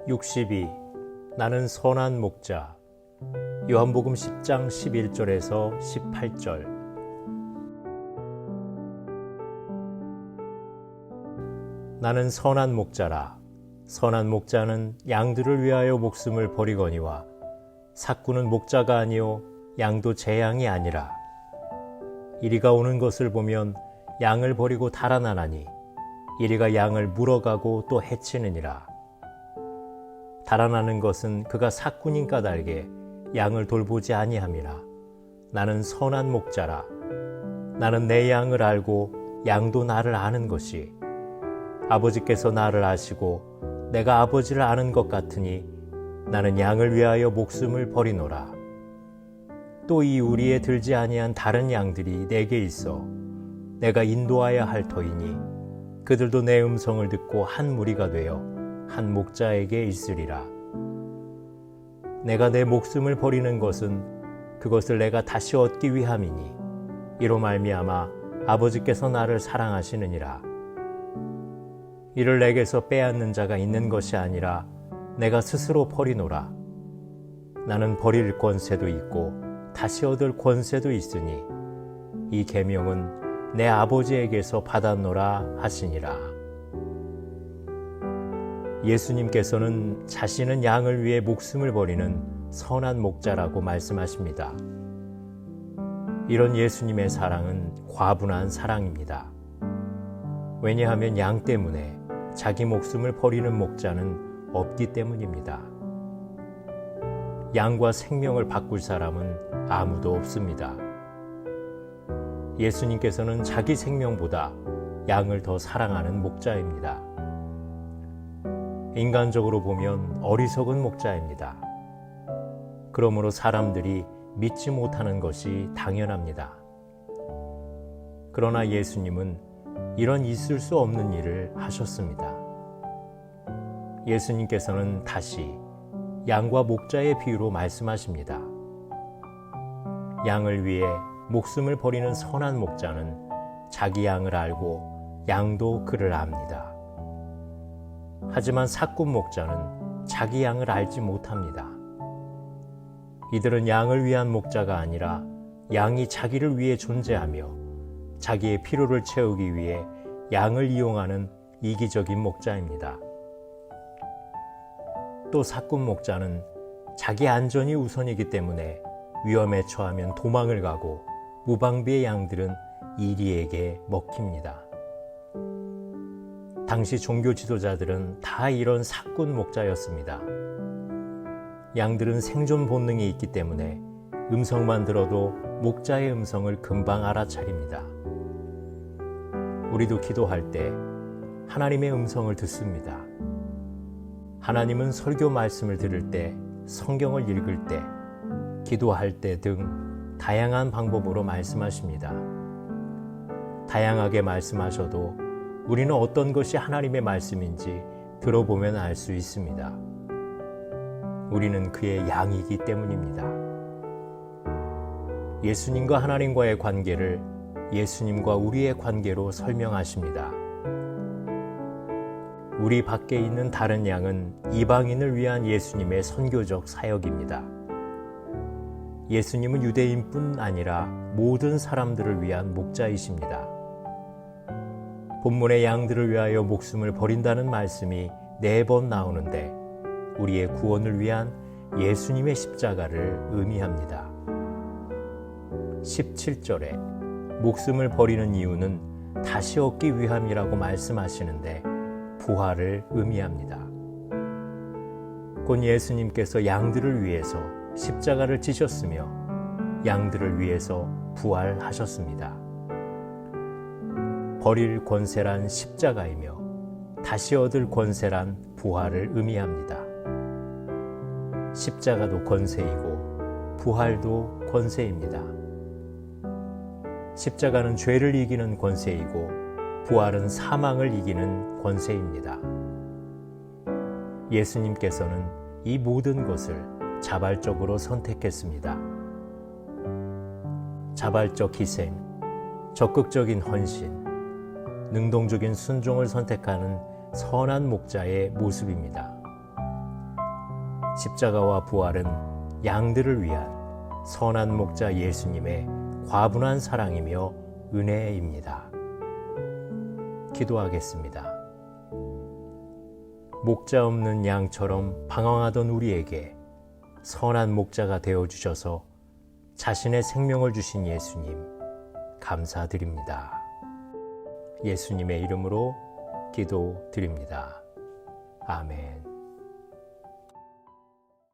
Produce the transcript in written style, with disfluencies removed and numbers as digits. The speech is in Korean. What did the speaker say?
62. 나는 선한 목자. 요한복음 10장 11절에서 18절. 나는 선한 목자라. 선한 목자는 양들을 위하여 목숨을 버리거니와 삭구는 목자가 아니요 양도 제 양이 아니라. 이리가 오는 것을 보면 양을 버리고 달아나나니 이리가 양을 물어가고 또 해치느니라. 달아나는 것은 그가 삭군인 까닭에 양을 돌보지 아니함이라. 나는 선한 목자라. 나는 내 양을 알고 양도 나를 아는 것이 아버지께서 나를 아시고 내가 아버지를 아는 것 같으니 나는 양을 위하여 목숨을 버리노라. 또 이 우리에 들지 아니한 다른 양들이 내게 있어 내가 인도하여야 할 터이니 그들도 내 음성을 듣고 한 무리가 되어 한 목자에게 있으리라. 내가 내 목숨을 버리는 것은 그것을 내가 다시 얻기 위함이니 이로 말미암아 아버지께서 나를 사랑하시느니라. 이를 내게서 빼앗는 자가 있는 것이 아니라 내가 스스로 버리노라. 나는 버릴 권세도 있고 다시 얻을 권세도 있으니 이 계명은 내 아버지에게서 받았노라 하시니라. 예수님께서는 자신은 양을 위해 목숨을 버리는 선한 목자라고 말씀하십니다. 이런 예수님의 사랑은 과분한 사랑입니다. 왜냐하면 양 때문에 자기 목숨을 버리는 목자는 없기 때문입니다. 양과 생명을 바꿀 사람은 아무도 없습니다. 예수님께서는 자기 생명보다 양을 더 사랑하는 목자입니다. 인간적으로 보면 어리석은 목자입니다. 그러므로 사람들이 믿지 못하는 것이 당연합니다. 그러나 예수님은 이런 있을 수 없는 일을 하셨습니다. 예수님께서는 다시 양과 목자의 비유로 말씀하십니다. 양을 위해 목숨을 버리는 선한 목자는 자기 양을 알고 양도 그를 압니다. 하지만 삭군 목자는 자기 양을 알지 못합니다. 이들은 양을 위한 목자가 아니라 양이 자기를 위해 존재하며 자기의 필요를 채우기 위해 양을 이용하는 이기적인 목자입니다. 또 삭군 목자는 자기 안전이 우선이기 때문에 위험에 처하면 도망을 가고 무방비의 양들은 이리에게 먹힙니다. 당시 종교 지도자들은 다 이런 삭군 목자였습니다. 양들은 생존 본능이 있기 때문에 음성만 들어도 목자의 음성을 금방 알아차립니다. 우리도 기도할 때 하나님의 음성을 듣습니다. 하나님은 설교 말씀을 들을 때, 성경을 읽을 때, 기도할 때 등 다양한 방법으로 말씀하십니다. 다양하게 말씀하셔도 우리는 어떤 것이 하나님의 말씀인지 들어보면 알 수 있습니다. 우리는 그의 양이기 때문입니다. 예수님과 하나님과의 관계를 예수님과 우리의 관계로 설명하십니다. 우리 밖에 있는 다른 양은 이방인을 위한 예수님의 선교적 사역입니다. 예수님은 유대인뿐 아니라 모든 사람들을 위한 목자이십니다. 본문의 양들을 위하여 목숨을 버린다는 말씀이 4번 나오는데 우리의 구원을 위한 예수님의 십자가를 의미합니다. 17절에 목숨을 버리는 이유는 다시 얻기 위함이라고 말씀하시는데 부활을 의미합니다. 곧 예수님께서 양들을 위해서 십자가를 지셨으며 양들을 위해서 부활하셨습니다. 버릴 권세란 십자가이며 다시 얻을 권세란 부활을 의미합니다. 십자가도 권세이고 부활도 권세입니다. 십자가는 죄를 이기는 권세이고 부활은 사망을 이기는 권세입니다. 예수님께서는 이 모든 것을 자발적으로 선택했습니다. 자발적 희생, 적극적인 헌신, 능동적인 순종을 선택하는 선한 목자의 모습입니다. 십자가와 부활은 양들을 위한 선한 목자 예수님의 과분한 사랑이며 은혜입니다. 기도하겠습니다. 목자 없는 양처럼 방황하던 우리에게 선한 목자가 되어주셔서 자신의 생명을 주신 예수님, 감사드립니다. 예수님의 이름으로 기도드립니다. 아멘.